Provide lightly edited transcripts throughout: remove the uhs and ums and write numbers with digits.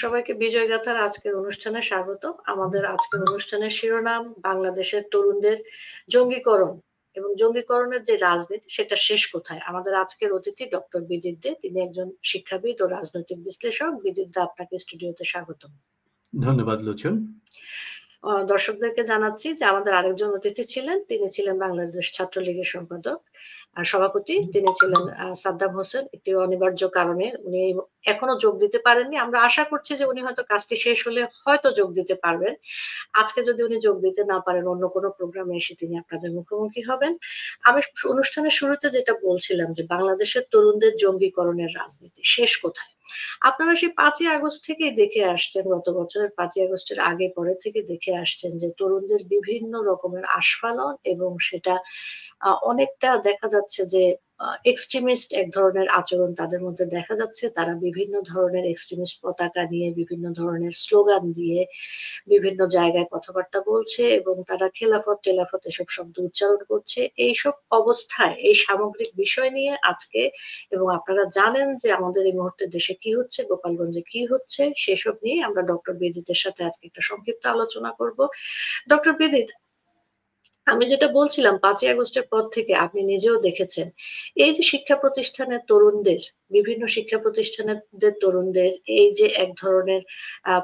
সবাইকে বিজয় গাথার আজকের অনুষ্ঠানে স্বাগত। আমাদের আজকের অনুষ্ঠানের শিরোনাম বাংলাদেশের তরুণদের জঙ্গিকরণ এবং জঙ্গিকরণের যে রাজনীতি সেটা শেষ কোথায়। আমাদের আজকের অতিথি ডক্টর বিজিত দে, তিনি একজন শিক্ষাবিদ ও রাজনৈতিক বিশ্লেষক। বিজিত দা, আপনাকে স্টুডিওতে স্বাগত। ধন্যবাদ লোচন। দর্শকদেরকে জানাচ্ছি যে আমাদের আরেকজন অতিথি ছিলেন, তিনি ছিলেন বাংলাদেশ ছাত্রলীগের সম্পাদক আর সভাপতি, তিনি ছিলেন সাদ্দাম হোসেন। একটি অনিবার্য কারণে উনি এখনো যোগ দিতে পারেননি। আমরা আশা করছি যে উনি হয়তো কাজটি শেষ হলে হয়তো যোগ দিতে পারবেন। আজকে যদি উনি যোগ দিতে না পারেন, অন্য কোনো প্রোগ্রামে এসে তিনি আপনাদের মুখোমুখি হবেন। আমি অনুষ্ঠানের শুরুতে যেটা বলছিলাম যে বাংলাদেশের তরুণদের জঙ্গিকরণের রাজনীতি শেষ কোথায়। আপনারা সেই 5ই আগস্ট থেকেই দেখে আসছেন, গত বছরের 5ই আগস্টের আগে পরে থেকে দেখে আসছেন যে তরুণদের বিভিন্ন রকমের আস্ফালন, এবং সেটা অনেকটা দেখা যাচ্ছে যে এক্সট্রিমিস্ট এক ধরনের আচরণ তাদের মধ্যে দেখা যাচ্ছে। তারা বিভিন্ন ধরনের এক্সট্রিমিস্ট পতাকা নিয়ে, বিভিন্ন ধরনের স্লোগান দিয়ে বিভিন্ন জায়গায় কথাবার্তা বলছে, এবং তারা খেলাফত টেলাফত এসব শব্দ উচ্চারণ করছে। এইসব অবস্থায় এই সামগ্রিক বিষয় নিয়ে আজকে, এবং আপনারা জানেন যে আমাদের এই মুহূর্তে দেশে কি হচ্ছে, গোপালগঞ্জে কি হচ্ছে, সেসব নিয়ে আমরা ডক্টর বিদিতের সাথে আজকে একটা সংক্ষিপ্ত আলোচনা করব। ডক্টর বিদিত, আমি যেটা বলছিলাম 5ই আগস্টের পর থেকে আপনি নিজেও দেখেছেন এই যে শিক্ষা প্রতিষ্ঠানের তরুণদের, বিভিন্ন শিক্ষা প্রতিষ্ঠানের তরুণদের এই যে এক ধরনের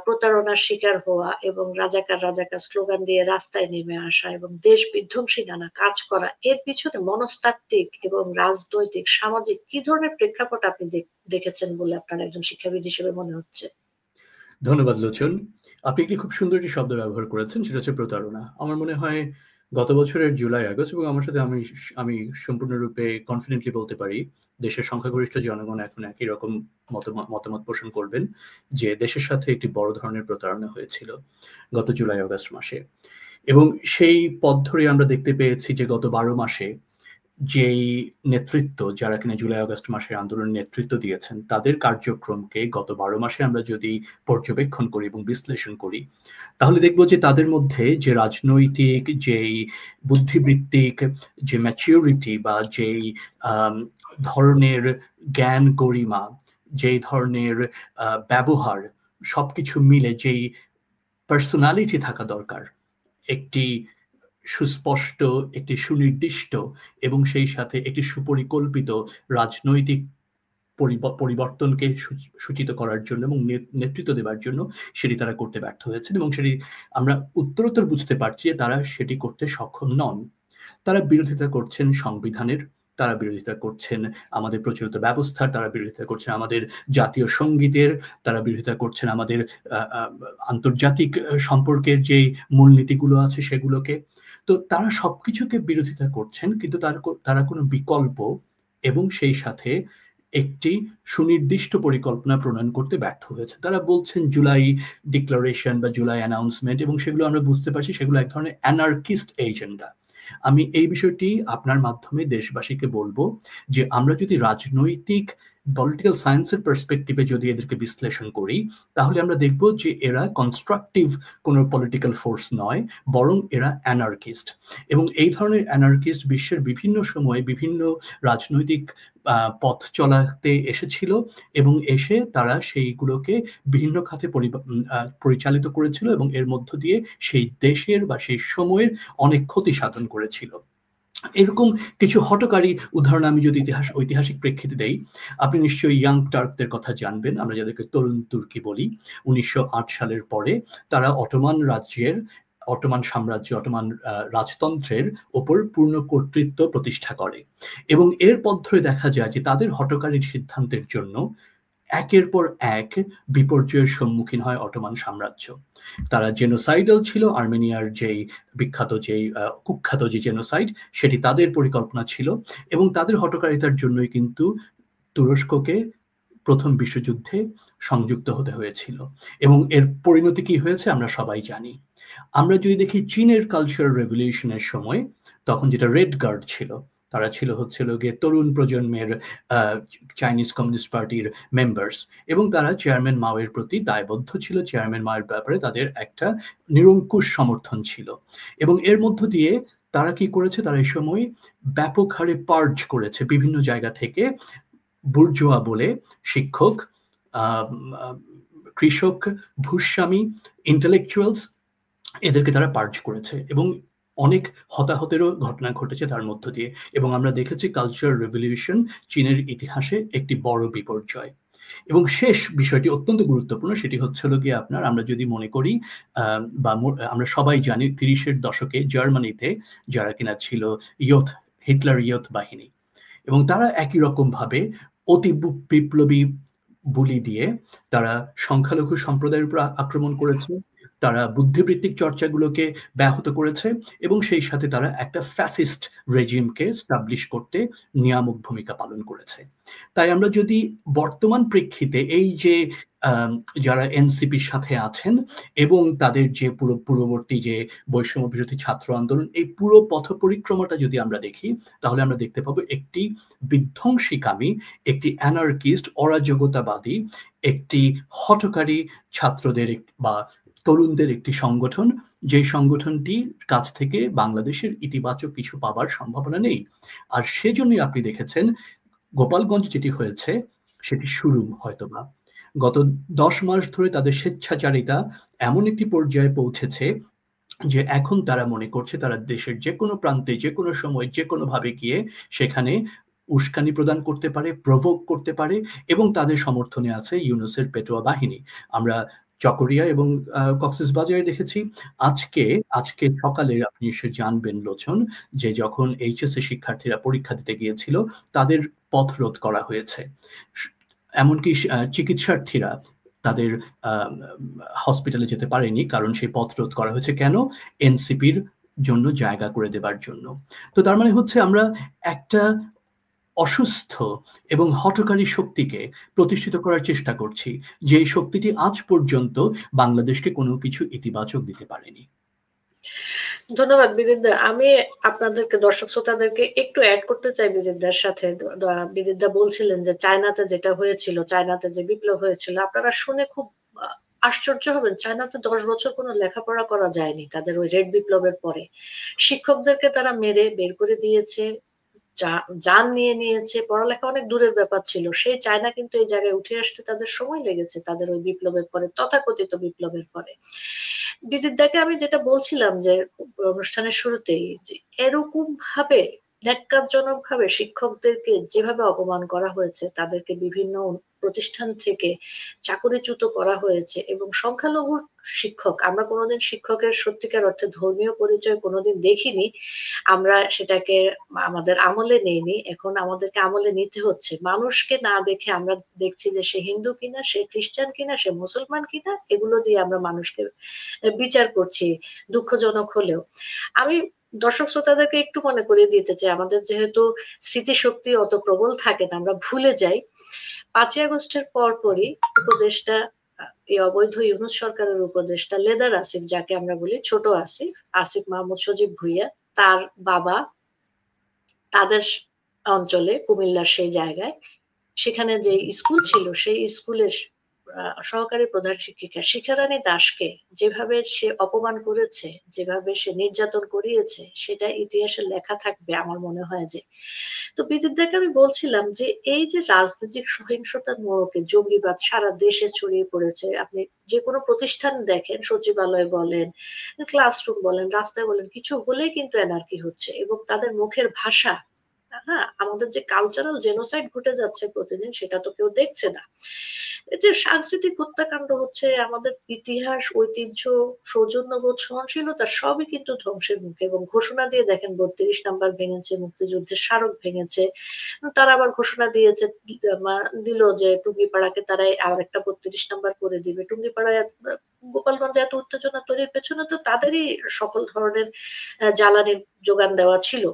প্রতারণার শিকার হওয়া এবং রাজাকার রাজাকার স্লোগান দিয়ে রাস্তায় নেমে আসা এবং দেশ বিধ্বংসী নানা কাজ করা, এর পিছনে মনস্তাত্ত্বিক এবং রাজনৈতিক সামাজিক কি ধরনের প্রেক্ষাপট আপনি দেখেছেন বলে আপনার একজন শিক্ষাবিদ হিসেবে মনে হচ্ছে? ধন্যবাদ লোচন। আপনি একটি খুব সুন্দর একটি শব্দ ব্যবহার করেছেন, সেটা হচ্ছে প্রতারণা। আমার মনে হয় গত বছরের জুলাই আগস্ট, এবং আমার সাথে আমি সম্পূর্ণরূপে কনফিডেন্টলি বলতে পারি দেশের সংখ্যাগরিষ্ঠ জনগণ এখন একই রকম মতামত পোষণ করবেন যে দেশের সাথে একটি বড় ধরনের প্রতারণা হয়েছিল গত জুলাই আগস্ট মাসে। এবং সেই পথ ধরে আমরা দেখতে পেয়েছি যে গত 12 মাসে যেই নেতৃত্ব, যারা কিনা জুলাই আগস্ট মাসের আন্দোলনের নেতৃত্ব দিয়েছেন, তাদের কার্যক্রমকে গত 12 মাসে আমরা যদি পর্যবেক্ষণ করি এবং বিশ্লেষণ করি, তাহলে দেখব যে তাদের মধ্যে যে রাজনৈতিক, যেই বুদ্ধিবৃত্তিক, যে ম্যাচিউরিটি বা যেই ধরনের জ্ঞান গরিমা, যেই ধরনের ব্যবহার, সবকিছু মিলে যেই পার্সোনালিটি থাকা দরকার, একটি সুস্পষ্ট, একটি সুনির্দিষ্ট এবং সেই সাথে একটি সুপরিকল্পিত রাজনৈতিক পরিবর্তনকে সূচিত করার জন্য এবং নেতৃত্ব দেওয়ার জন্য, সেটি তারা করতে ব্যর্থ হয়েছেন। এবং সেটি আমরা উত্তরোত্তর বুঝতে পারছি যে তারা সেটি করতে সক্ষম নন। তারা বিরোধিতা করছেন সংবিধানের, তারা বিরোধিতা করছেন আমাদের প্রচলিত ব্যবস্থার, তারা বিরোধিতা করছেন আমাদের জাতীয় সঙ্গীতের, তারা বিরোধিতা করছেন আমাদের আন্তর্জাতিক সম্পর্কের যে মূলনীতিগুলো আছে সেগুলোকে। তো তারা সবকিছুকে বিরোধিতা করছেন, কিন্তু তারা কোনো বিকল্প এবং সেই সাথে একটি সুনির্দিষ্ট পরিকল্পনা প্রণয়ন করতে ব্যর্থ হয়েছে। তারা বলছেন জুলাই ডিক্লারেশন বা জুলাই অ্যানাউন্সমেন্ট, এবং সেগুলো আমরা বুঝতে পারছি সেগুলো এক ধরনের অ্যানার্কিস্ট এজেন্ডা। আমি এই বিষয়টি আপনার মাধ্যমে দেশবাসীকে বলবো যে আমরা যদি রাজনৈতিক পলিটিক্যাল সায়েন্সের পার্সপেক্টিভে যদি এদেরকে বিশ্লেষণ করি, তাহলে আমরা দেখব যে এরা কনস্ট্রাকটিভ কোনো পলিটিক্যাল ফোর্স নয়, বরং এরা অ্যানার্কিস্ট। এবং এই ধরনের অ্যানার্কিস্ট বিশ্বের বিভিন্ন সময়ে বিভিন্ন রাজনৈতিক পথ চলাতে এসেছিল, এবং এসে তারা সেইগুলোকে বিভিন্ন খাতে পরিচালিত করেছিল, এবং এর মধ্য দিয়ে সেই দেশের বা সেই সময়ের অনেক ক্ষতি সাধন করেছিল। এরকম কিছু হঠকারী উদাহরণ আমি যদি ঐতিহাসিক প্রেক্ষিতে দেই, আপনি নিশ্চয়ই ইয়াং টার্কদের কথা জানবেন, আমরা যাদেরকে তরুণ তুর্কি বলি। 1908 সালের পরে তারা অটোমান সাম্রাজ্য, অটোমান রাজতন্ত্রের ওপর পূর্ণ কর্তৃত্ব প্রতিষ্ঠা করে, এবং এর পথ ধরে দেখা যায় যে তাদের হঠকারী সিদ্ধান্তের জন্য একের পর এক বিপর্যয়ের সম্মুখীন হয় অটোমান সাম্রাজ্য। তারা জেনোসাইডাল ছিল, আর্মেনিয়ার যেই বিখ্যাত, যেই কুখ্যাত যে জেনোসাইড, সেটি তাদের পরিকল্পনা ছিল, এবং তাদের হঠকারিতার জন্যই কিন্তু তুরস্ককে প্রথম বিশ্বযুদ্ধে সংযুক্ত হতে হয়েছিল। এবং এর পরিণতি কি হয়েছে আমরা সবাই জানি। আমরা যদি দেখি চীনের কালচারাল রেভলিউশনের সময়, তখন যেটা রেড গার্ড ছিল, তারা হচ্ছিল গিয়ে তরুণ প্রজন্মের চাইনিজ কমিউনিস্ট পার্টির মেম্বার্স, এবং তারা চেয়ারম্যান মাওয়ের প্রতি দায়বদ্ধ ছিল। চেয়ারম্যান মাওয়ের ব্যাপারে তাদের একটা নিরঙ্কুশ সমর্থন ছিল, এবং এর মধ্য দিয়ে তারা কি করেছে, তারা এই সময় ব্যাপক হারে পার্জ করেছে বিভিন্ন জায়গা থেকে বুর্জোয়া বলে শিক্ষক, কৃষক, ভূস্বামী, ইন্টেলেকচুয়ালস, এদেরকে তারা পার্জ করেছে এবং অনেক হতাহতেরও ঘটনা ঘটেছে তার মধ্য দিয়ে। এবং আমরা দেখেছি কালচারাল রেভলিউশন চীনের ইতিহাসে একটি বড় বিপর্যয়। এবং শেষ বিষয়টি অত্যন্ত গুরুত্বপূর্ণ, সেটি হচ্ছে গিয়ে আপনার, আমরা যদি মনে করি বা আমরা সবাই জানি 30-এর দশকে জার্মানিতে যারা কিনা ছিল হিটলার ইয়ত বাহিনী, এবং তারা একই রকম ভাবে অতি বিপ্লবী বুলি দিয়ে তারা সংখ্যালঘু সম্প্রদায়ের উপর আক্রমণ করেছে, তারা বুদ্ধিবৃত্তিক চর্চাগুলোকে ব্যাহত করেছে এবং সেই সাথে তারা একটা ফ্যাসিস্ট রেজিমকে স্টাবলিশ করতে নিয়ামক ভূমিকা পালন করেছে। তাই আমরা যদি বর্তমান প্রেক্ষিতে এই যে যারা এনসিপির সাথে আছেন এবং তাদের যে পূর্ববর্তী যে বৈষম্য বিরোধী ছাত্র আন্দোলন, এই পুরো পথ পরিক্রমাটা যদি আমরা দেখি, তাহলে আমরা দেখতে পাবো একটি বিধ্বংসীকামী, একটি অ্যানার্কিস্ট, অরাজকতাবাদী, একটি হঠকারী ছাত্রদের বা তরুণদের একটি সংগঠন, যে সংগঠনটির কাছ থেকে বাংলাদেশের ইতিবাচক কিছু পাবার সম্ভাবনা নেই। আর সেজন্যই আপনি দেখেছেন গোপালগঞ্জ যেটি হয়েছে সেটি শুরু হয়তোবা গত 10 মাস ধরে তাদের স্বেচ্ছাচারিতা এমন একটি পর্যায়ে পৌঁছেছে যে এখন তারা মনে করছে তারা দেশের যে কোনো প্রান্তে, যে কোনো সময়, যে কোনো ভাবে গিয়ে সেখানে উস্কানি প্রদান করতে পারে, প্রভোক করতে পারে, এবং তাদের সমর্থনে আছে ইউনূসের পেটোয়া বাহিনী। আমরা চকরিয়া এবং কক্সবাজারে দেখেছি। আজকে সকালে আপনি এসে জানবেন লোচন, যে যখন এইচএসসি শিক্ষার্থীরা পরীক্ষা দিতে গিয়েছিল তাদের পথ রোধ করা হয়েছে। এমনকি চিকিৎসার্থীরা তাদের হসপিটালে যেতে পারেনি, কারণ সেই পথ রোধ করা হয়েছে। কেন? এনসিপির জন্য জায়গা করে দেবার জন্য। তো তার মানে হচ্ছে আমরা একটা অসুস্থ এবং হঠকারী শক্তিকে প্রতিষ্ঠিত করার চেষ্টা করছি, যে শক্তিটি আজ পর্যন্ত বাংলাদেশকে কোনো কিছু ইতিবাচক দিতে পারেনি। ধন্যবাদ বিদিতদা। আমি আপনাদেরকে, দর্শক শ্রোতাদেরকে একটু অ্যাড করতে চাই বিদিতদার সাথে। বিদিতদা বলছিলেন যে চায়নাতে যেটা হয়েছিল, চায়নাতে যে বিপ্লব হয়েছিল, আপনারা শুনে খুব আশ্চর্য হবেন। চায়নাতে 10 বছর কোনো লেখাপড়া করা যায়নি তাদের ওই রেড বিপ্লবের পরে। শিক্ষকদেরকে তারা মেরে বের করে দিয়েছে, যান নিয়ে নিয়েছে, পড়ালেখা অনেক দূরের ব্যাপার ছিল। সেই চায়না কিন্তু এই জায়গায় উঠে আসতে তাদের সময় লেগেছে, তাদের ওই বিপ্লবের পরে, তথাকথিত বিপ্লবের পরে। বিদিতদাকে আমি যেটা বলছিলাম যে অনুষ্ঠানের শুরুতেই, যে এরকম ভাবে ন্যাক্কারজনক ভাবে শিক্ষকদেরকে যেভাবে অপমান করা হয়েছে, তাদেরকে বিভিন্ন প্রতিষ্ঠান থেকে চাকরিচ্যুত করা হয়েছে, এবং সংখ্যালঘু শিক্ষক, আমরা কোনোদিন শিক্ষকের সত্যিকার অর্থে ধর্মীয় পরিচয় কোনোদিন দেখিনি, আমরা সেটাকে আমাদের আমলে নেইনি, এখন আমাদেরকে আমলে নিতে হচ্ছে। মানুষকে না দেখে আমরা দেখছি যে সে হিন্দু কিনা, সে খ্রিস্টান কিনা, সে মুসলমান কিনা, এগুলো দিয়ে আমরা মানুষকে বিচার করছি, দুঃখজনক হলেও। আমি দর্শক শ্রোতাদেরকে একটু মনে করিয়ে দিতে চাই, আমাদের যেহেতু স্মৃতিশক্তি অত প্রবল থাকে না, আমরা ভুলে যাই 5ই আগস্টের পরপরই উপদেষ্টা, এই অবৈধ ইউনূস সরকারের উপদেষ্টা লেদার আসিফ, যাকে আমরা বলি ছোট আসিফ, আসিফ মাহমুদ সজীব ভুইয়া, তার বাবা তাদের অঞ্চলে, কুমিল্লার সেই জায়গায়, সেখানে যে স্কুল ছিল, সেই স্কুলের সহকারী প্রধান শিক্ষিকা শিখারানী দাসকে যেভাবে সে অপমান করেছে, যেভাবে সে নির্যাতন করিয়েছে, সেটা ইতিহাসে লেখা থাকবে আমার মনে হয়। যে তো বিদিতদাকে আমি বলছিলাম যে এই যে রাজনৈতিক সহিংসতার মোড়কে জঙ্গিবাদ সারা দেশে ছড়িয়ে পড়েছে, আপনি যে কোনো প্রতিষ্ঠান দেখেন, সচিবালয় বলেন, ক্লাসরুম বলেন, রাস্তায় বলেন, কিছু হলেই কিন্তু এনার্কি হচ্ছে, এবং তাদের মুখের ভাষা, হ্যাঁ, আমাদের যে কালচারাল জেনোসাইড ঘটে যাচ্ছে প্রতিদিন, সেটা তো কেউ দেখছে না। এই যে সাংস্কৃতিক হত্যাকাণ্ড হচ্ছে, আমাদের ইতিহাস, ঐতিহ্য, সৌজন্যবোধ, সহনশীলতা সবই কিন্তু ধ্বংসের মুখে। এবং ঘোষণা দিয়ে দেখেন 32 নাম্বার ভেঙেছে, মুক্তিযুদ্ধের স্মারক ভেঙেছে, তারা আবার ঘোষণা দিয়েছে, দিল যে টুঙ্গিপাড়াকে তারা আর একটা 32 নাম্বার করে দিবে। টুঙ্গিপাড়ায় গোপালগঞ্জে এত উত্তেজনা তৈরির পেছনে তো তাদেরই সকল ধরনের জ্বালানির যোগান দেওয়া ছিল।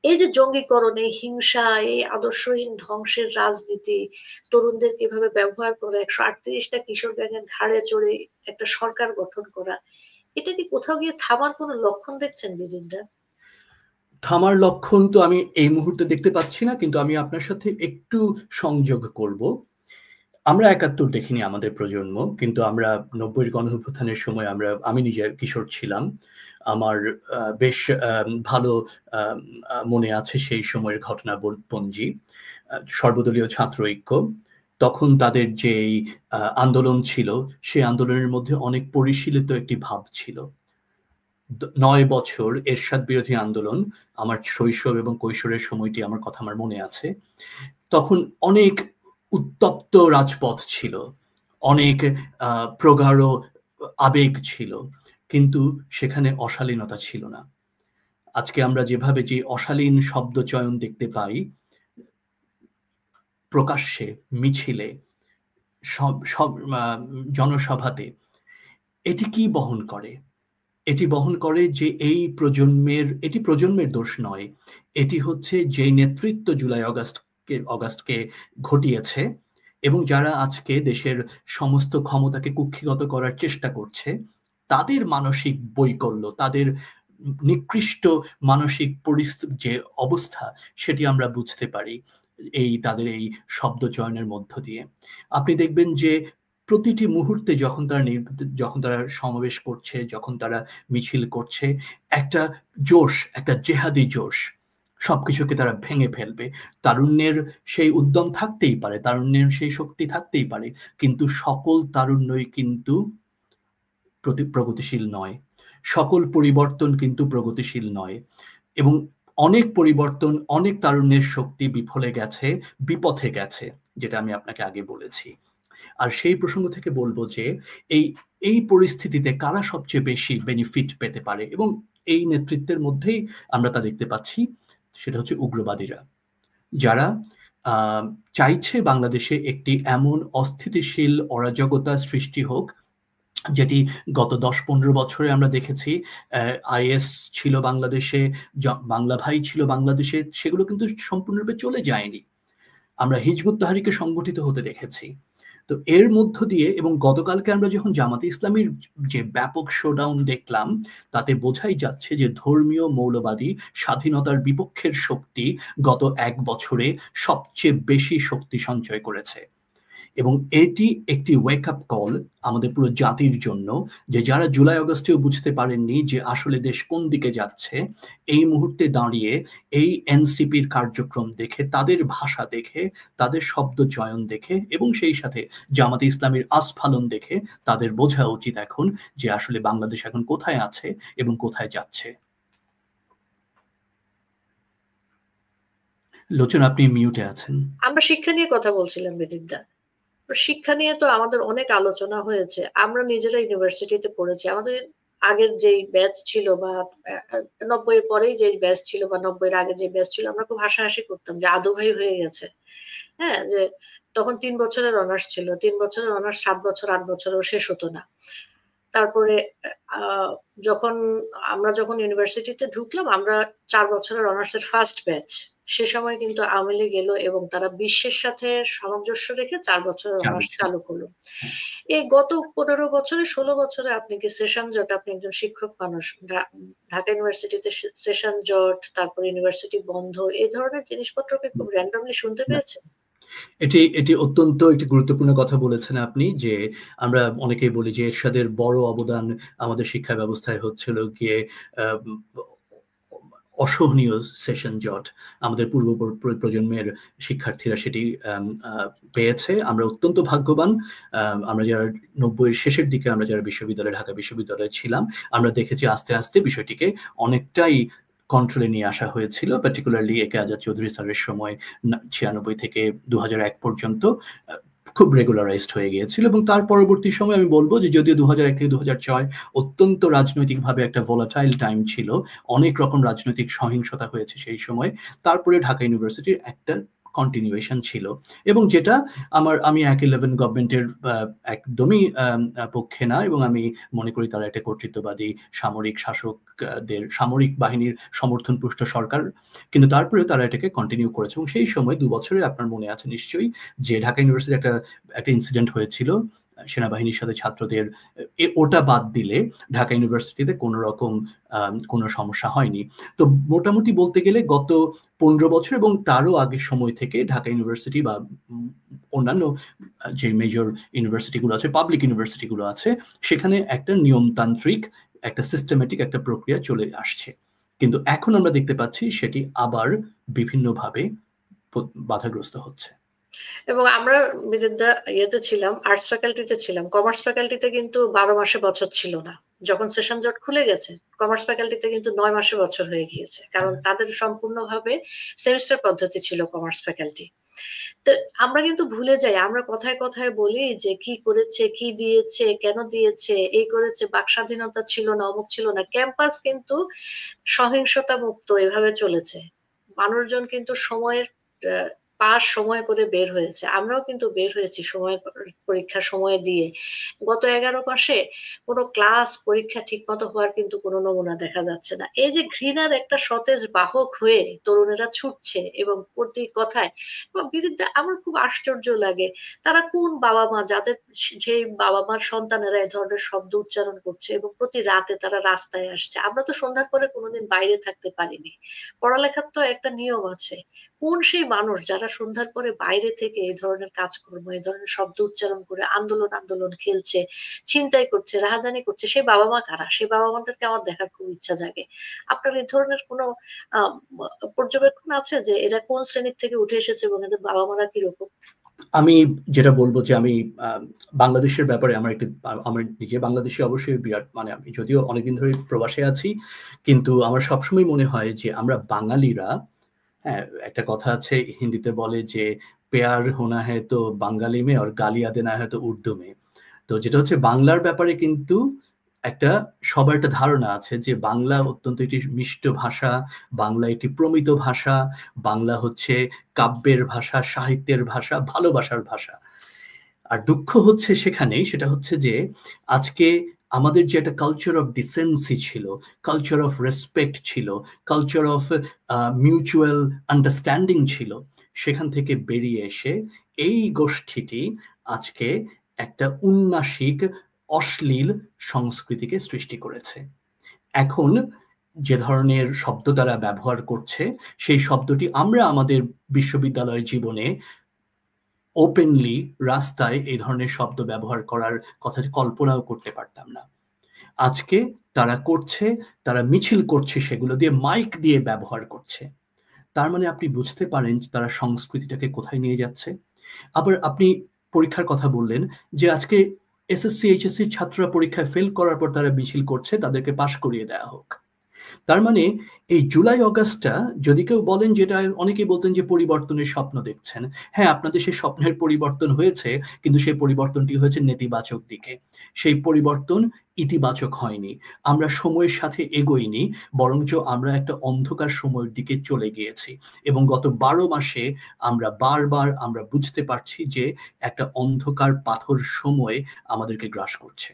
এই যে জঙ্গিকরণ, এই হিংসা, এই আদর্শহীন ধ্বংসের রাজনীতি, তরুণদের কিভাবে ব্যবহার করে 138টা কিশোর গ্যাংয়ের ঘাড়ে চড়ে একটা সরকার গঠন করা, এটা কি কোথাও গিয়ে থামার কোনো লক্ষণ দেখছেন বিদিতদা? থামার লক্ষণ তো আমি এই মুহূর্তে দেখতে পাচ্ছি না, কিন্তু আমি আপনার সাথে একটু সংযোগ করব। আমরা 71 দেখিনি আমাদের প্রজন্ম, কিন্তু আমরা 90-এর গণঅভ্যুত্থানের সময় আমি নিজে কিশোর ছিলাম। আমার বেশ ভালো মনে আছে সেই সময়ের ঘটনাপঞ্জি। সর্বদলীয় ছাত্র ঐক্য, তখন তাদের যেই আন্দোলন ছিল, সেই আন্দোলনের মধ্যে অনেক পরিশীলিত একটি ভাব ছিল। ৯ বছর এরশাদ বিরোধী আন্দোলন, আমার শৈশব এবং কৈশোরের সময়টি আমার কথা আমার মনে আছে। তখন অনেক উত্তপ্ত রাজপথ ছিল, অনেক প্রগাঢ় আবেগ ছিল, কিন্তু সেখানে অশালীনতা ছিল না। আজকে আমরা যেভাবে যে অশালীন শব্দচয়ন দেখতে পাই প্রকাশ্যে, মিছিলে, সব সব জনসভাতে, এটি কি বহন করে? এটি বহন করে যে এটি প্রজন্মের দোষ নয়, এটি হচ্ছে যে নেতৃত্ব জুলাই অগাস্টকে ঘটিয়েছে এবং যারা আজকে দেশের সমস্ত ক্ষমতাকে কুক্ষিগত করার চেষ্টা করছে, তাদের মানসিক বৈকল্য, তাদের নিকৃষ্ট মানসিক পরিস্থিতি যে অবস্থা, সেটি আমরা বুঝতে পারি তাদের এই শব্দ চয়নের মধ্য দিয়ে। আপনি দেখবেন যে প্রতিটি মুহূর্তে যখন তারা সমাবেশ করছে, যখন তারা মিছিল করছে, একটা জোশ, একটা জেহাদি জোশ, সবকিছুকে তারা ভেঙে ফেলবে। তারুণ্যের সেই উদ্যম থাকতেই পারে, তারুণ্যের সেই শক্তি থাকতেই পারে, কিন্তু সকল তারুণ্যই কিন্তু প্রগতিশীল নয়, সকল পরিবর্তন কিন্তু প্রগতিশীল নয়। এবং অনেক পরিবর্তন, অনেক তারুণ্যের শক্তি বিফলে গেছে, বিপথে গেছে, যেটা আমি আপনাকে আগে বলেছি। আর সেই প্রসঙ্গ থেকে বলবো যে এই পরিস্থিতিতে কারা সবচেয়ে বেশি বেনিফিট পেতে পারে, এবং এই নেতৃত্বের মধ্যেই আমরা তা দেখতে পাচ্ছি, সেটা হচ্ছে উগ্রবাদীরা, যারা চাইছে বাংলাদেশে একটি এমন অস্থিতিশীল অরাজকতা সৃষ্টি হোক, যেটি গত ১০-১৫ বছরে আমরা দেখেছি। আইএস ছিল বাংলাদেশে, বাংলা ভাই ছিল বাংলাদেশে, সেগুলো কিন্তু সম্পূর্ণরূপে চলে যায়নি। আমরা হিজবুত তাহরিকে সংগঠিত হতে দেখেছি। তো এর মধ্য দিয়ে, এবং গতকালকে আমরা যখন জামাতে ইসলামীর যে ব্যাপক শোডাউন দেখলাম, তাতে বোঝাই যাচ্ছে যে ধর্মীয় মৌলবাদী স্বাধীনতার বিপক্ষের শক্তি গত ১ বছরে সবচেয়ে বেশি শক্তি সঞ্চয় করেছে। এবং এটি একটি ওয়েক আপ কল আমাদের পুরো জাতির জন্য, যে যারা জুলাই অগাস্টেও বুঝতে পারেননি যে আসলে দেশ কোন দিকে যাচ্ছে, এই মুহূর্তে দাঁড়িয়ে এই এনসিপির কার্যক্রম দেখে, তাদের ভাষা দেখে, তাদের শব্দ চয়ন দেখে, এবং সেই সাথে জামাতে ইসলামীর আস্ফালন দেখে তাদের বোঝা উচিত এখন যে আসলে বাংলাদেশ এখন কোথায় আছে এবং কোথায় যাচ্ছে। লোচন, আপনি মিউটে আছেন। আমরা শিক্ষা নিয়ে কথা বলছিলাম বিদিকদা। শিক্ষা নিয়ে তো আমাদের অনেক আলোচনা হয়েছে। আমরা নিজেরা ইউনিভার্সিটিতে পড়েছি। আমাদের আগের যেই ব্যাচ ছিল, বা ৯০ এর পরেই যে ব্যাচ ছিল, বা ৯০ এর আগে যে ব্যাচ ছিল, আমরা খুব হাসাহাসি করতাম যে আদু ভাই হয়ে গেছে। হ্যাঁ, যে তখন ৩ বছরের অনার্স ছিল, ৩ বছরের অনার্স ৭ বছর ৮ বছরেও শেষ হতো না। তারপরে যখন আমরা ইউনিভার্সিটিতে ঢুকলাম, আমরা ৪ বছরের অনার্সের ফার্স্ট ব্যাচ। সে সময় কিন্তু আওয়ামী লীগ এলো এবং তারা বিশ্বের সাথে সামঞ্জস্য রেখে ৪ বছরের অনার্স চালু করলো। এই গত ১৫ বছরে ১৬ বছরে আপনি কি সেশন জট, আপনি একজন শিক্ষক মানুষ, ঢাকা ইউনিভার্সিটিতে সেশন জট, তারপর ইউনিভার্সিটি বন্ধ, এই ধরনের জিনিসপত্রকে খুব র্যান্ডমলি শুনতে পেয়েছেন? এটি অত্যন্ত একটি গুরুত্বপূর্ণ কথা বলেছেন আপনি, যে আমরা অনেকেই বলি যে এরশাদের বড় অবদান আমাদের শিক্ষা ব্যবস্থায় হচ্ছিল গিয়ে অসহনীয় সেশন জট। আমাদের পূর্ব প্রজন্মের শিক্ষার্থীরা সেটি পেয়েছে। আমরা অত্যন্ত ভাগ্যবান। আমরা যারা ৯০ এর শেষের দিকে আমরা যারা ঢাকা বিশ্ববিদ্যালয়ে ছিলাম, আমরা দেখেছি আস্তে আস্তে বিষয়টিকে অনেকটাই কন্ট্রোলে নিয়ে আসা হয়েছিল, পার্টিকুলারলি একে আজাদ চৌধুরী স্যারের সময় ৯৬ থেকে ২০০১ পর্যন্ত খুব রেগুলারাইজড হয়ে গিয়েছিল। এবং তার পরবর্তী সময় আমি বলবো যে যদিও ২০০১ থেকে ২০০৬ অত্যন্ত রাজনৈতিকভাবে একটা ভোলাটাইল টাইম ছিল, অনেক রকম রাজনৈতিক সহিংসতা হয়েছে সেই সময়, তারপরে ঢাকা ইউনিভার্সিটির একটা কন্টিনিউয়েশন ছিল, এবং যেটা আমি ১-১১ গভর্নমেন্টের একদমই পক্ষে না, এবং আমি মনে করি তারা একটা কর্তৃত্ববাদী সামরিক শাসকদের, সামরিক বাহিনীর সমর্থনপুষ্ট সরকার, কিন্তু তারপরেও তারা এটাকে কন্টিনিউ করেছে। এবং সেই সময় ২ বছরে আপনার মনে আছে নিশ্চয়ই যে ঢাকা ইউনিভার্সিটি একটা ইনসিডেন্ট হয়েছিল সেনাবাহিনীর সাথে ছাত্রদের, ওটা বাদ দিলে ঢাকা ইউনিভার্সিটিতে কোনো রকম কোনো সমস্যা হয়নি। তো মোটামুটি বলতে গেলে গত ১৫ বছর এবং তারও আগের সময় থেকে ঢাকা ইউনিভার্সিটি বা অন্যান্য যে মেজর ইউনিভার্সিটিগুলো আছে, পাবলিক ইউনিভার্সিটিগুলো আছে, সেখানে একটা নিয়মতান্ত্রিক, একটা সিস্টেমেটিক একটা প্রক্রিয়া চলে আসছে। কিন্তু এখন আমরা দেখতে পাচ্ছি সেটি আবার বিভিন্নভাবে বাধাগ্রস্ত হচ্ছে। এবং আমরা বিদ্যা ইয়েতে ছিলাম, আর্টস ফ্যাকাল্টিতে ছিলাম। কমার্স ফ্যাকাল্টিতে কিন্তু 12 মাসে বছর ছিল না। যখন সেশন জট খুলে গেছে, কমার্স ফ্যাকাল্টিতে কিন্তু 9 মাসে বছর হয়ে গিয়েছে। কারণ তাদের সম্পূর্ণভাবে সেমিস্টার পদ্ধতি ছিল কমার্স ফ্যাকাল্টি। তো আমরা কিন্তু ভুলে যাই, আমরা কথায় কথায় বলি যে কি করেছে, কি দিয়েছে, কেন দিয়েছে, এই করেছে, বাক স্বাধীনতা ছিল না, অমুক ছিল না। ক্যাম্পাস কিন্তু সহিংসতা মুক্ত এভাবে চলেছে। মানুষজন কিন্তু সময়ের পাস সময় করে বের হয়েছে। আমরাও কিন্তু বের হয়েছি সময়, পরীক্ষা সময় দিয়ে। গত 11 মাসে কোনো ক্লাস পরীক্ষা ঠিক মতো হওয়ার কিন্তু কোনো নমুনা দেখা যাচ্ছে না। এই যে ঘৃণার একটা সতেজ বাহক হয়ে তরুণেরা ছুটছে এবং প্রতি কথায় এবং বিরুদ্ধে, আমার খুব আশ্চর্য লাগে তারা কোন বাবা মা যাদের, যেই বাবা মার সন্তানেরা এই ধরনের শব্দ উচ্চারণ করছে এবং প্রতি রাতে তারা রাস্তায় আসছে। আমরা তো সন্ধ্যার পরে কোনোদিন বাইরে থাকতে পারিনি। পড়ালেখার তো একটা নিয়ম আছে। কোন সেই মানুষ যারা সন্ধ্যার পরে বাইরে থেকে এই ধরনের কাজকর্ম, এই ধরনের শব্দ উচ্চারণ করে আন্দোলন আন্দোলন খেলছে, ছিনতাই করছে, রাহাজানি করছে, সেই বাবা মা কারা? সেই বাবা মাদেরকে আমার দেখার খুব ইচ্ছা জাগে। আপনার এই ধরনের কোনো আহ পর্যবেক্ষণ আছে যে এরা কোন শ্রেণীর থেকে উঠে এসেছে এবং এদের বাবা মারা কিরকম? আমি যেটা বলবো যে আমি বাংলাদেশের ব্যাপারে আমার নিজে বাংলাদেশে অবশ্যই বিরাট, মানে আমি যদিও অনেকদিন ধরে প্রবাসে আছি, কিন্তু আমার সবসময় মনে হয় যে আমরা বাঙালিরা, হ্যাঁ, একটা কথা আছে হিন্দিতে বলে যে পেয়ার হোনা হ্যায় তো বাঙালি মে আর গালিয়া দেনা হ্যায় তো উর্দু মে। তো যেটা হচ্ছে বাংলার ব্যাপারে কিন্তু একটা সবার একটা ধারণা আছে যে বাংলা অত্যন্ত একটি মিষ্ট ভাষা, বাংলা একটি প্রমিত ভাষা, বাংলা হচ্ছে কাব্যের ভাষা, সাহিত্যের ভাষা, ভালোবাসার ভাষা। আর দুঃখ হচ্ছে সেখানেই, সেটা হচ্ছে যে আজকে আমাদের যে একটা কালচার অফ ডিসেন্সি ছিল, কালচার অফ রেসপেক্ট ছিল, কালচার অফ মিউচুয়াল আন্ডারস্ট্যান্ডিং ছিল, সেখান থেকে বেরিয়ে এসে এই গোষ্ঠীটি আজকে একটা উন্নাসিক অশ্লীল সংস্কৃতিকে সৃষ্টি করেছে। এখন যে ধরনের শব্দ তারা ব্যবহার করছে, সেই শব্দটি আমরা আমাদের বিশ্ববিদ্যালয় জীবনে ওপেনলি রাস্তায় এই ধরনের শব্দ ব্যবহার করার কথা কল্পনাও করতে পারতাম না। আজকে তারা করছে, তারা মিছিল করছে, সেগুলো দিয়ে মাইক দিয়ে ব্যবহার করছে। তার মানে আপনি বুঝতে পারেন যে তারা সংস্কৃতিটাকে কোথায় নিয়ে যাচ্ছে। আবার আপনি পরীক্ষার কথা বললেন যে আজকে এসএসসি এইচএসসি ছাত্ররা পরীক্ষায় ফেল করার পর তারা মিছিল করছে, তাদেরকে পাশ করিয়ে দেওয়া হোক। তার মানে এই জুলাই অগাস্টটা, যদি কেউ বলেন, যেটা অনেকেই বলতেন যে পরিবর্তনের স্বপ্ন দেখছেন, হ্যাঁ, আপনাদের সেই স্বপ্নের পরিবর্তন হয়েছে, কিন্তু সেই পরিবর্তনটি হয়েছে নেতিবাচক দিকে। সেই পরিবর্তন ইতিবাচক হয়নি। আমরা সময়ের সাথে এগোইনি, বরঞ্চ আমরা একটা অন্ধকার সময়ের দিকে চলে গিয়েছি। এবং গত 12 মাসে আমরা বারবার আমরা বুঝতে পারছি যে একটা অন্ধকার পাথর সময় আমাদেরকে গ্রাস করছে।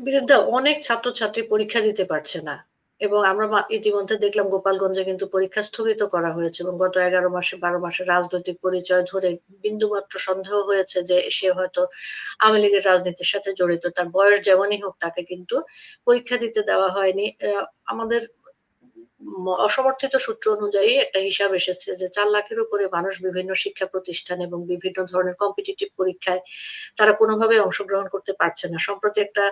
বিরুদ্ধে অনেক ছাত্রছাত্রী পরীক্ষা দিতে পারছে না এবং আমরা ইতিমধ্যে দেখলাম গোপালগঞ্জে কিন্তু পরীক্ষা স্থগিত করা হয়েছে এবং গত 11 মাসে 12 মাসে রাজনৈতিক পরিচয় ধরে বিন্দুমাত্র সন্দেহ হয়েছে যে সে হয়তো আওয়ামী লীগের রাজনীতির সাথে জড়িত, তার বয়স যেমনই হোক তাকে কিন্তু পরীক্ষা দিতে দেওয়া হয়নি। আমাদের অসমর্থিত সূত্র অনুযায়ী একটা হিসাব এসেছে যে 4 লাখের উপরে মানুষ বিভিন্ন শিক্ষা প্রতিষ্ঠান এবং বিভিন্ন ধরনের কম্পিটিটিভ পরীক্ষায় তারা কোনোভাবে অংশগ্রহণ করতে পারছে না। সম্প্রতি একটা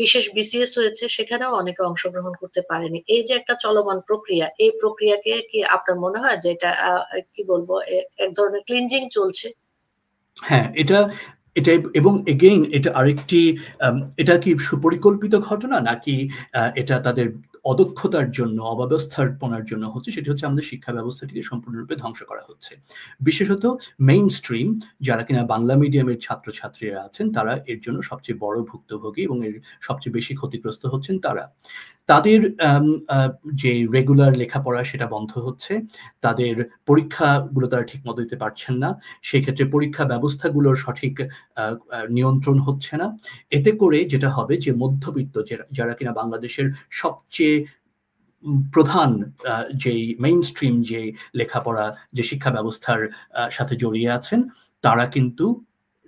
বিশেষ বিসিএস হয়েছে, সেখানেও অনেকে অংশগ্রহণ করতে পারেনি। এই যে একটা চলমান প্রক্রিয়া, এই প্রক্রিয়াকে কি আপনার মনে হয় যে এটা কি বলবো, এক ধরনের ক্লিনজিং চলছে? হ্যাঁ, এটা এটা এবং এগেইন এটা আরেকটি এটা কি সুপরিকল্পিত ঘটনা, নাকি এটা তাদের অদক্ষতার জন্য, অব্যবস্থাপনার জন্য হচ্ছে, সেটি হচ্ছে আমাদের শিক্ষা ব্যবস্থাটিকে সম্পূর্ণরূপে ধ্বংস করা হচ্ছে। বিশেষত মেইন স্ট্রিম যারা কিনা বাংলা মিডিয়ামের ছাত্রছাত্রীরা আছেন, তারা এর জন্য সবচেয়ে বড় ভুক্তভোগী এবং এর সবচেয়ে বেশি ক্ষতিগ্রস্ত হচ্ছেন তারা। তাদের যে রেগুলার লেখাপড়া সেটা বন্ধ হচ্ছে, তাদের পরীক্ষাগুলো তারা ঠিক মতো দিতে পারছেন না, সেক্ষেত্রে পরীক্ষা ব্যবস্থাগুলোর সঠিক নিয়ন্ত্রণ হচ্ছে না। এতে করে যেটা হবে যে মধ্যবিত্ত যারা কিনা বাংলাদেশের সবচেয়ে প্রধান যেই মেইন স্ট্রিম যে লেখাপড়া, যে শিক্ষা ব্যবস্থার সাথে জড়িয়ে আছেন, তারা কিন্তু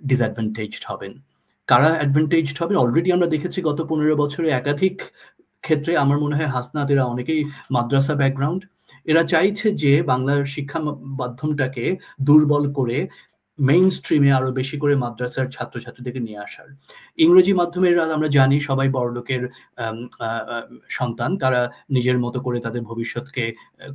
ডিসঅ্যাডভান্টেজড হবেন। কারা অ্যাডভান্টেজড হবেন? অলরেডি আমরা দেখেছি গত 15 বছরে একাধিক ক্ষেত্রে। আমার মনে হয় হাসনাত এরা অনেকেই মাদ্রাসা ব্যাকগ্রাউন্ড। এরা চাইছে যে বাংলার শিক্ষা মাধ্যমটাকে দুর্বল করে মেইন স্ট্রিমে আরো বেশি করে মাদ্রাসার ছাত্রছাত্রীদেরকে নিয়ে আসার। ইংরেজি মাধ্যমের আমরা জানি সবাই বড়লোকের সন্তান, তারা নিজের মতো করে তাদের ভবিষ্যৎকে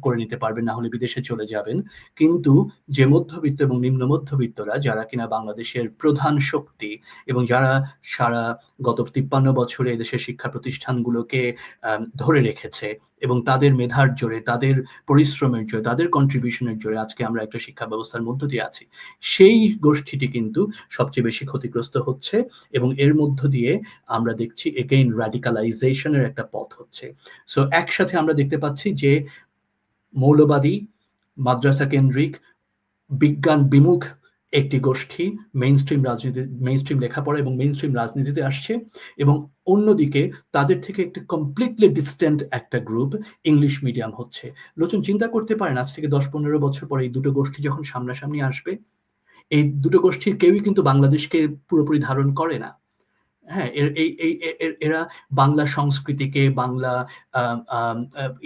করে নিতে পারবেন, না হলে বিদেশে চলে যাবেন। কিন্তু যে মধ্যবিত্ত এবং নিম্ন মধ্যবিত্তরা, যারা কিনা বাংলাদেশের প্রধান শক্তি এবং যারা সারা গত 53 বছরে এদেশের শিক্ষা প্রতিষ্ঠানগুলোকে ধরে রেখেছে এবং তাদের মেধার জোরে, তাদের পরিশ্রমের জোরে, তাদের কন্ট্রিবিউশনের জোরে আজকে আমরা একটা শিক্ষা ব্যবস্থার মধ্য দিয়ে আছি, সেই গোষ্ঠীটি কিন্তু সবচেয়ে বেশি ক্ষতিগ্রস্ত হচ্ছে এবং এর মধ্য দিয়ে আমরা দেখছি এগেইন র্যাডিকালাইজেশনের একটা পথ হচ্ছে। সো একসাথে আমরা দেখতে পাচ্ছি যে মৌলবাদী, মাদ্রাসা কেন্দ্রিক, বিজ্ঞান বিমুখ একটি গোষ্ঠী মেইনস্ট্রিম লেখাপড়া এবং মেইনস্ট্রিম রাজনীতিতে আসছে, এবং অন্যদিকে তাদের থেকে একটা কমপ্লিটলি ডিস্টেন্ট একটা গ্রুপ ইংলিশ মিডিয়াম হচ্ছে। লোচন, চিন্তা করতে পারেন আজ থেকে 10-15 বছর পরে এই দুটো গোষ্ঠী যখন সামনাসামনি আসবে, এই দুটো গোষ্ঠীর কেউই কিন্তু বাংলাদেশকে পুরোপুরি ধারণ করে না। হ্যাঁ, এরা বাংলা সংস্কৃতিকে, বাংলা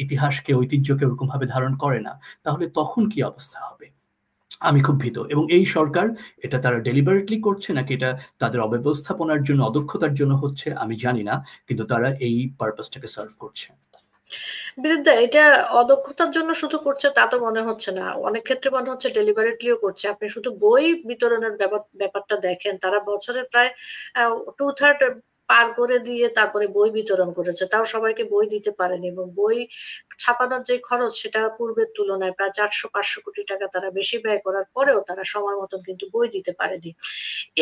ইতিহাসকে, ঐতিহ্যকে ওরকম ভাবে ধারণ করে না। তাহলে তখন কি অবস্থা হবে? আমি খুব ভীত। এবং এই সরকার এটা তারা ডেলিবারেটলি করছে নাকি এটা তাদের অব্যবস্থাপনার জন্য, অদক্ষতার জন্য হচ্ছে, আমি জানি না, কিন্তু তারা এই পারপাসটাকে সার্ভ করছে। বিরুদ্ধে এটা অদক্ষতার জন্য শুধু করছে তা তো মনে হচ্ছে না, অনেক ক্ষেত্রে মনে হচ্ছে ডেলিভারেটলিও করছে। আপনি শুধু বই বিতরণের ব্যাপারটা দেখেন, তারা বছরে প্রায় 2/3 পার করে দিয়ে তারপরে বই বিতরণ করেছে, তাও সবাইকে বই দিতে পারেনি। এবং বই ছাপানোর যে খরচ, সেটা পূর্বের তুলনায় প্রায় 400-500 কোটি টাকা তারা বেশি ব্যয় করার পরেও তারা সময় মতন কিন্তু বই দিতে পারেনি।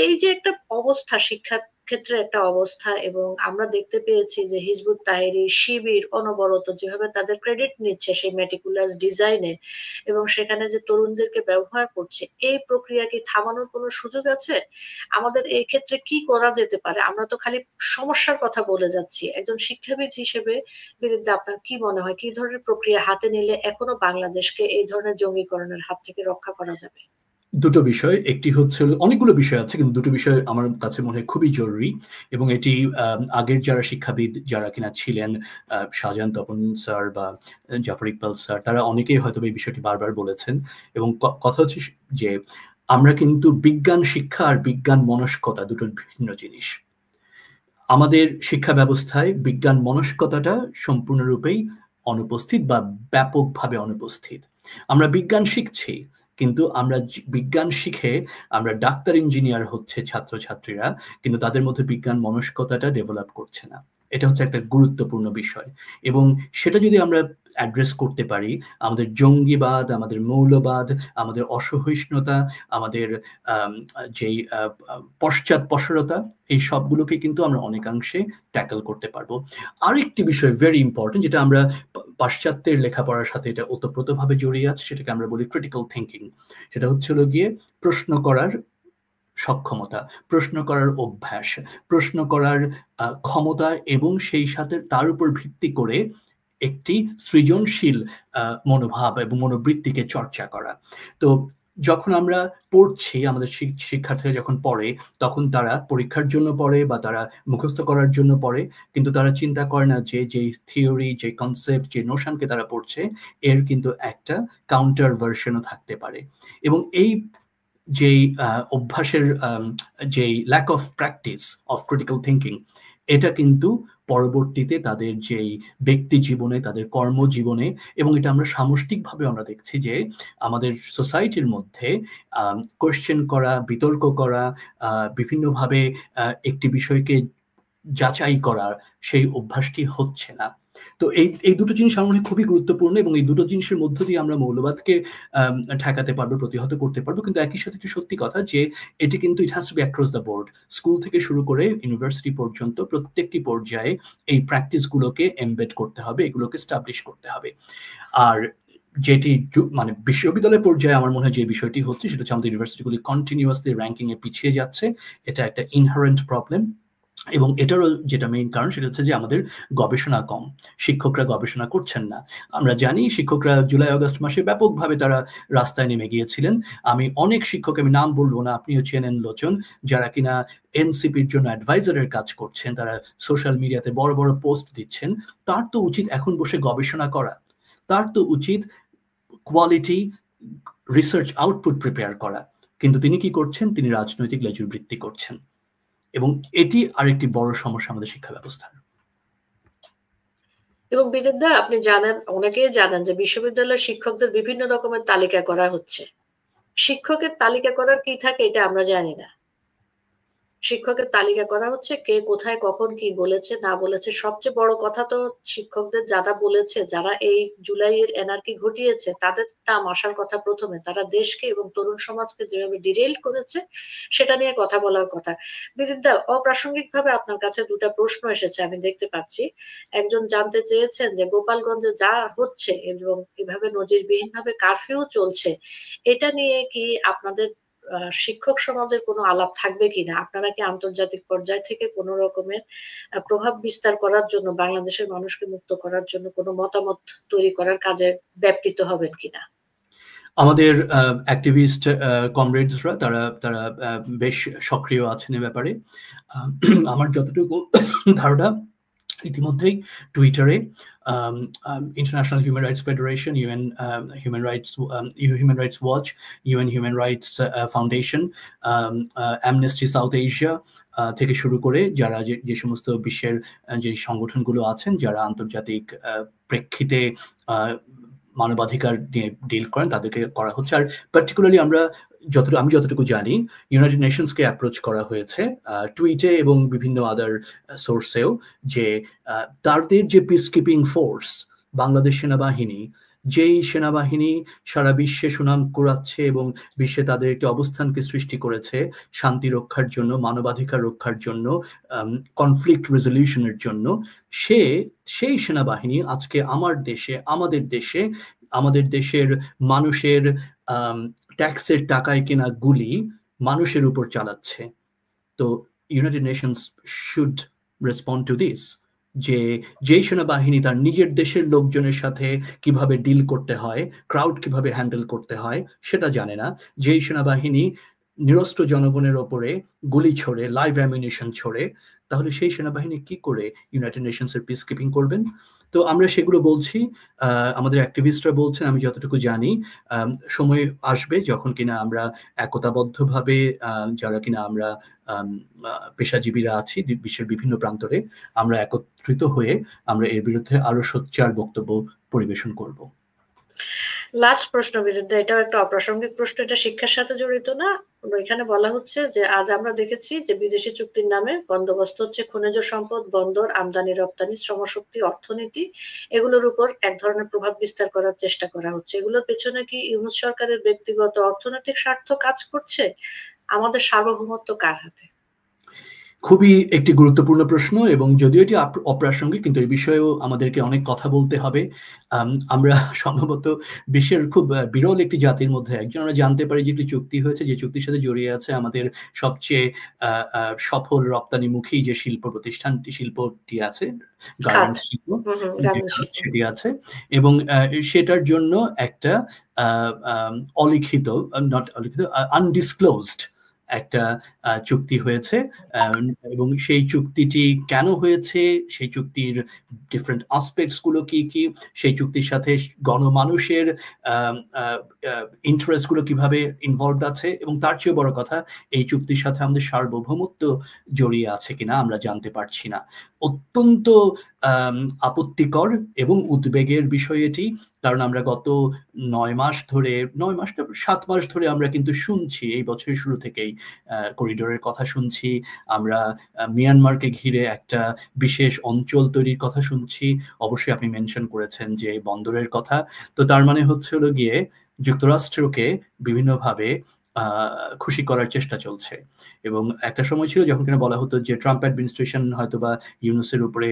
এই যে একটা অবস্থা, শিক্ষা ক্ষেত্রে একটা অবস্থা, এবং আমরা দেখতে পেয়েছি যে হিজবুত তাহরীর, শিবির অনবরত যেভাবে তাদের ক্রেডিট নিচ্ছে সেই মেটিকুলাস ডিজাইনে, এবং সেখানে যে তরুণদেরকে ব্যবহার করছে, এই প্রক্রিয়া কি থামানোর কোনো সুযোগ আছে? আমাদের এই ক্ষেত্রে কি করা যেতে পারে? আমরা তো খালি সমস্যার কথা বলে যাচ্ছি। একজন শিক্ষাবিদ হিসেবে বিরুদ্ধে আপনার কি মনে হয়, কি ধরনের প্রক্রিয়া হাতে নিলে এখনো বাংলাদেশকে এই ধরনের জঙ্গিকরণের হাত থেকে রক্ষা করা যাবে? দুটো বিষয়, একটি হচ্ছে, অনেকগুলো বিষয় আছে কিন্তু দুটো বিষয় আমার কাছে মনে হয় খুবই জরুরি, এবং এটি আগের যারা শিক্ষাবিদ যারা কিনা ছিলেন, শাহজাহান তপন স্যার বা জাফর ইকবাল স্যার, তারা অনেকেই হয়তো এই বিষয়টি বারবার বলেছেন। এবং কথা হচ্ছে যে আমরা কিন্তু বিজ্ঞান শিক্ষা আর বিজ্ঞান মনস্কতা দুটো ভিন্ন জিনিস। আমাদের শিক্ষা ব্যবস্থায় বিজ্ঞান মনস্কতাটা সম্পূর্ণরূপেই অনুপস্থিত বা ব্যাপকভাবে অনুপস্থিত। আমরা বিজ্ঞান শিখছি, কিন্তু আমরা বিজ্ঞান শিখে আমরা ডাক্তার, ইঞ্জিনিয়ার হচ্ছে ছাত্রছাত্রীরা, কিন্তু তাদের মধ্যে বিজ্ঞান মনস্কতাটা ডেভেলপ করছে না। এটা হচ্ছে একটা গুরুত্বপূর্ণ বিষয়, এবং সেটা যদি আমরা অ্যাড্রেস করতে পারি, আমাদের জঙ্গিবাদ, আমাদের মৌলবাদ, আমাদের অসহিষ্ণুতা, আমাদের যেই পশ্চাৎপসরতা, এই সবগুলোকে কিন্তু আমরা অনেকাংশে ট্যাকল করতে পারবো। আরেকটি বিষয় ভেরি ইম্পর্টেন্ট, যেটা আমরা পাশ্চাত্যের লেখাপড়ার সাথে এটা ওতপ্রোতভাবে জড়িয়ে আছে, সেটাকে আমরা বলি ক্রিটিক্যাল থিঙ্কিং। সেটা হচ্ছে হলো গিয়ে প্রশ্ন করার সক্ষমতা, প্রশ্ন করার অভ্যাস, প্রশ্ন করার ক্ষমতা, এবং সেই সাথে তার উপর ভিত্তি করে একটি সৃজনশীল মনোভাব এবং মনোবৃত্তিকে চর্চা করা। তো যখন আমরা পড়ছি, আমাদের শিক্ষার্থীরা যখন পড়ে, তখন তারা পরীক্ষার জন্য পড়ে বা তারা মুখস্থ করার জন্য পড়ে, কিন্তু তারা চিন্তা করে না যে যে থিওরি, যে কনসেপ্ট, যে নোশনকে তারা পড়ছে, এর কিন্তু একটা কাউন্টার ভার্সনও থাকতে পারে। এবং এই যেই অভ্যাসের যেই lack of practice of critical thinking, এটা কিন্তু পরবর্তীতে তাদের যেই ব্যক্তি জীবনে, তাদের কর্মজীবনে, এবং এটা আমরা সামষ্টিকভাবে আমরা দেখছি যে আমাদের সোসাইটির মধ্যে কোয়েশ্চেন করা, বিতর্ক করা, বিভিন্নভাবে একটি বিষয়কে যাচাই করার সেই অভ্যাসটি হচ্ছে না। তো এই দুটো জিনিস আমার মনে হয় খুবই গুরুত্বপূর্ণ, এবং এই দুটো জিনিসের মধ্য দিয়ে আমরা মৌলবাদকে ঠেকাতে পারবো, প্রতিহত করতে পারবো। কিন্তু একই সাথে একটি সত্যি কথা যে এটি কিন্তু it has to be across the board, school থেকে শুরু করে ইউনিভার্সিটি পর্যন্ত প্রত্যেকটি পর্যায়ে এই প্র্যাকটিসগুলোকে এমবেড করতে হবে, এগুলোকে স্টাবলিশ করতে হবে। আর যেটি মানে বিশ্ববিদ্যালয় পর্যায়ে আমার মনে হয় যে বিষয়টি হচ্ছে, সেটা হচ্ছে আমাদের ইউনিভার্সিটিগুলি কন্টিনিউয়াসলি র্যাঙ্কিং এ পিছিয়ে যাচ্ছে। এটা একটা ইনহারেন্ট প্রবলেম, এবং এটারও যেটা মেইন কারণ সেটা হচ্ছে যে আমাদের গবেষণা কম, শিক্ষকরা গবেষণা করছেন না। আমরা জানি শিক্ষকরা জুলাই আগস্ট মাসে ব্যাপকভাবে তারা রাস্তায় নেমে গিয়েছিলেন। আমি অনেক শিক্ষক, আমি নাম বলবো না, আপনিও চেনেন লোচন, যারা কিনা এনসিপির জন্য অ্যাডভাইজারের কাজ করছেন, তারা সোশ্যাল মিডিয়াতে বড় বড় পোস্ট দিচ্ছেন। তার তো উচিত এখন বসে গবেষণা করা, তার তো উচিত কোয়ালিটি রিসার্চ আউটপুট প্রিপেয়ার করা, কিন্তু তিনি কি করছেন? তিনি রাজনৈতিক লেজুরবৃত্তি করছেন, এবং এটি আরেকটি বড় সমস্যা আমাদের শিক্ষা ব্যবস্থার। এবং বিদ্যা, আপনি জানেন, অনেকেই জানেন যে বিশ্ববিদ্যালয়ের শিক্ষকদের বিভিন্ন রকমের তালিকা করা হচ্ছে। শিক্ষকের তালিকা করার কি থাকে এটা আমরা জানি না। শিক্ষকের তালিকা করা হচ্ছে, কে কোথায় কখন কি বলেছে না বলেছে। সবচেয়ে বড় কথা তো শিক্ষকদের যারা বলেছে, যারা এই জুলাইয়ের এনার্কি ঘটিয়েছে, তাদের নাম আসার কথা প্রথমে। তারা দেশকে এবং তরুণ সমাজকে যেভাবে ডিরেল করেছে সেটা নিয়ে কথা বলার কথা। বিদিতা, অপ্রাসঙ্গিক ভাবে আপনার কাছে দুটা প্রশ্ন এসেছে, আমি দেখতে পাচ্ছি। একজন জানতে চেয়েছেন যে গোপালগঞ্জে যা হচ্ছে এবং এভাবে নজিরবিহীন ভাবে কারফিউ চলছে, এটা নিয়ে কি আপনাদের শিক্ষক সমাজের কোনো আলাপ থাকবে কিনা? আপনারা কি আন্তর্জাতিক পর্যায় থেকে কোনো রকমের প্রভাব বিস্তার করার জন্য, বাংলাদেশের মানুষকে মুক্ত করার জন্য কোনো মতামত তৈরি করার কাজে ব্যাপৃত হবেন কিনা? আমাদের অ্যাক্টিভিস্ট কমরেডসরা তারা তারা বেশ সক্রিয় আছেন এ ব্যাপারে। আমার যতটুকু ধারণা, ইতিমধ্যেই টুইটারে international human rights federation, UN human rights watch, UN human rights foundation, amnesty south Asia থেকে শুরু করে যারা যে সমস্ত বিশ্বের যে সংগঠনগুলো আছেন যারা আন্তর্জাতিক প্রেক্ষিতে মানবাধিকার নিয়ে ডিল করেন, তাদেরকে করা হচ্ছে। আর পার্টিকুলারলি আমি যতটুকু জানি, ইউনাইটেড নেশনসকে অ্যাপ্রোচ করা হয়েছে টুইটে এবং বিভিন্ন আদার সোর্সেও, যে তাদের যে পিস কিপিং ফোর্স বাংলাদেশ সেনাবাহিনী, যেই সেনাবাহিনী সারা বিশ্বে সুনাম কুড়াচ্ছে এবং বিশ্বে তাদের একটি অবস্থানকে সৃষ্টি করেছে শান্তি রক্ষার জন্য, মানবাধিকার রক্ষার জন্য, কনফ্লিক্ট রেজলিউশনের জন্য, সেই সেনাবাহিনী আজকে আমাদের দেশের মানুষের ট্যাক্সের টাকায় কেনা গুলি মানুষের উপর চালাচ্ছে। তো United Nations should respond to this, যেই সেনাবাহিনী তার নিজের দেশের লোকজনের সাথে কিভাবে ডিল করতে হয়, ক্রাউড কিভাবে হ্যান্ডেল করতে হয় সেটা জানে না, যেই সেনাবাহিনী নিরস্ত্র জনগণের ওপরে গুলি ছোড়ে, লাইভ অ্যামিউনিশন ছোড়ে, তাহলে সেই সেনাবাহিনী কি করে ইউনাইটেড নেশনসের পিস কিপিং করবেন? তো আমরা সেগুলো বলছি, আমাদের অ্যাক্টিভিস্টরা বলছেন, আমি যতটুকু জানি সময় আসবে যখন কিনা আমরা একতাবদ্ধভাবে যারা কিনা আমরা পেশাজীবীরা আছি বিশ্বের বিভিন্ন প্রান্তরে, আমরা একত্রিত হয়ে আমরা এর বিরুদ্ধে আরো সোচ্চার বক্তব্য পরিবেশন করব। লাস্ট প্রশ্ন বিরুদ্ধে, এটাও একটা অপ্রাসঙ্গিক প্রশ্ন, এটা শিক্ষার সাথে জড়িত না। এখানে বলা হচ্ছে যে আজ আমরা দেখেছি যে বিদেশি চুক্তির নামে বন্দোবস্ত হচ্ছে খনিজ সম্পদ, বন্দর, আমদানি রপ্তানি, শ্রমশক্তি, অর্থনীতি, এগুলোর উপর এক ধরনের প্রভাব বিস্তার করার চেষ্টা করা হচ্ছে। এগুলোর পেছনে কি ইউনূস সরকারের ব্যক্তিগত অর্থনৈতিক স্বার্থ কাজ করছে? আমাদের সার্বভৌমত্ব কার হাতে? খুবই একটি গুরুত্বপূর্ণ প্রশ্ন, এবং যদিও এটি অপ্রাসঙ্গিক, কিন্তু এই বিষয়েও আমাদেরকে অনেক কথা বলতে হবে। আমরা সম্ভবত বিশ্বের খুব বিরল একটি জাতির মধ্যে একজন। আমরা জানতে পারি যে একটি চুক্তি হয়েছে, যে চুক্তির সাথে জড়িয়ে আছে আমাদের সবচেয়ে সফল রপ্তানিমুখী যে শিল্পটি আছে, গার্মেন্টস শিল্প, সেটি আছে, এবং সেটার জন্য একটা আনডিসক্লোজড একটা চুক্তি হয়েছে, এবং সেই চুক্তিটি কেন হয়েছে, সেই চুক্তির ডিফারেন্ট আসপেক্টস গুলো কি কি, সেই চুক্তির সাথে গণমানুষের ইন্টারেস্ট গুলো কিভাবে ইনভলভড আছে, এবং তার চেয়ে বড় কথা, এই চুক্তির সাথে আমাদের সার্বভৌমত্ব জড়িয়ে আছে কিনা আমরা জানতে পারছি না। অত্যন্ত আপত্তিকর এবং উদ্বেগের বিষয় এটি, কারণ আমরা গত 7 মাস ধরে আমরা কিন্তু শুনছি, এই বছরের শুরু থেকেই করিডোরের কথা শুনছি, আমরা মিয়ানমারকে ঘিরে একটা বিশেষ অঞ্চল তৈরির কথা শুনছি, অবশ্যই আপনি মেনশন করেছেন যে বন্দরের কথা। তো তার মানে হচ্ছে হলো গিয়ে যুক্তরাষ্ট্রকে বিভিন্নভাবে খুশি করার চেষ্টা চলছে। এবং একটা সময় ছিল যখন কিনা বলা হতো যে ট্রাম্প অ্যাডমিনিস্ট্রেশন হয়তো বা ইউনূসের উপরে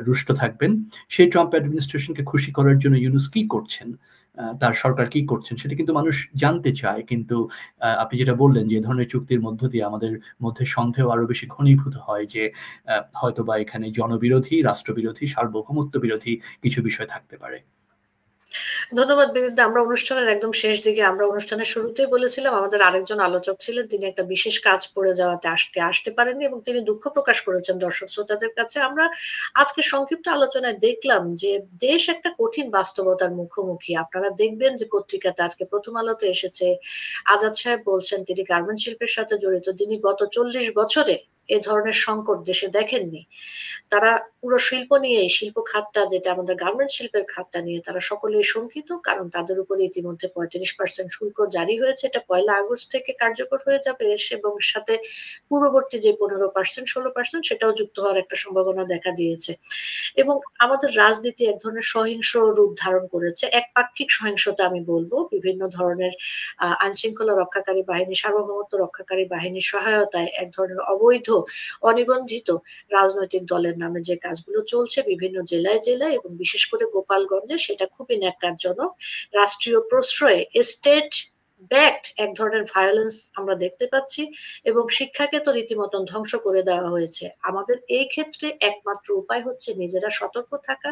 রুষ্ট থাকবেন। সেই ট্রাম্প অ্যাডমিনিস্ট্রেশনকে খুশি করার জন্য ইউনূস কি করছেন, তার সরকার কি করছেন, সেটা কিন্তু মানুষ জানতে চায়। কিন্তু আপনি যেটা বললেন যে ধরনের চুক্তির মধ্য দিয়ে আমাদের মধ্যে সন্দেহ আরো বেশি ঘনীভূত হয় যে হয়তো বা এখানে জনবিরোধী, রাষ্ট্রবিরোধী, সার্বভৌমত্ব বিরোধী কিছু বিষয় থাকতে পারে। ধন্যবাদ বিনীতা। আমরা অনুষ্ঠানের একদম শেষ দিকে আমরা অনুষ্ঠানের শুরুতেই বলেছিলাম আমাদের আরেকজন আলোচক ছিলেন। তিনি একটা বিশেষ কাজ পড়ে যাওয়াতে আসতে পারেননি এবং তিনি দুঃখ প্রকাশ করেছেন দর্শক শ্রোতাদের কাছে। আমরা আজকে সংক্ষিপ্ত আলোচনায় দেখলাম যে দেশ একটা কঠিন বাস্তবতার মুখোমুখি। আপনারা দেখবেন যে পত্রিকাতে আজকে প্রথম আলোতে এসেছে, আজাদ সাহেব বলছেন তিনি গার্মেন্ট শিল্পের সাথে জড়িত। তিনি গত ৪০ বছরে এ ধরনের সংকট দেশে দেখেননি। তারা পুরো শিল্প নিয়ে শিল্প খাতটা যেটা আমাদের গার্মেন্ট শিল্পের খাতটা নিয়ে তারা সকলেই শঙ্কিত, কারণ তাদের উপরে ইতিমধ্যে ৩৫% শুল্ক জারি হয়েছে। এটা ১লা আগস্ট থেকে কার্যকর হয়ে যাবে এবং সাথে পূর্ববর্তী যে ১৫%, ১৬% সেটাও যুক্ত হওয়ার একটা সম্ভাবনা দেখা দিয়েছে। এবং আমাদের রাজনীতি এক ধরনের সহিংস রূপ ধারণ করেছে, একপাক্ষিক সহিংসতা আমি বলবো। বিভিন্ন ধরনের আইন শৃঙ্খলা রক্ষাকারী বাহিনী, সার্বভৌমত্ব রক্ষাকারী বাহিনীর সহায়তায় এক ধরনের অবৈধ, অনিবন্ধিত রাজনৈতিক দলের নামে যে কাজগুলো চলছে বিভিন্ন জেলায় জেলায় এবং বিশেষ করে গোপালগঞ্জে, সেটা খুবই ন্যাক্কারজনক। রাষ্ট্রীয় প্রশ্রয়ে স্টেট ব্যাকড এক ধরনের ভায়োলেন্স আমরা দেখতে পাচ্ছি এবং শিক্ষাকে তো রীতিমতন ধ্বংস করে দেওয়া হয়েছে। আমাদের এই ক্ষেত্রে একমাত্র উপায় হচ্ছে নিজেরা সতর্ক থাকা,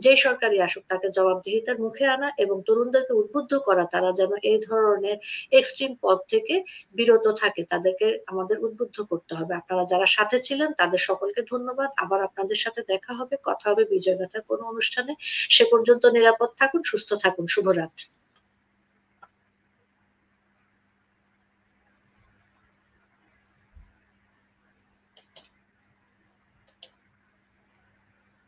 যে সরকারি আসুক তাকে জবাবদিহিতার মুখে আনা এবং তরুণদেরকে উদ্বুদ্ধ করা তারা যেন এই ধরনের এক্সট্রিম পথ থেকে বিরত থাকে, তাদেরকে আমাদের উদ্বুদ্ধ করতে হবে। আপনারা যারা সাথে ছিলেন তাদের সকলকে ধন্যবাদ। আবার আপনাদের সাথে দেখা হবে, কথা হবে বিজয়গাথার কোনো অনুষ্ঠানে। সে পর্যন্ত নিরাপদ থাকুন, সুস্থ থাকুন। শুভরাত্রি।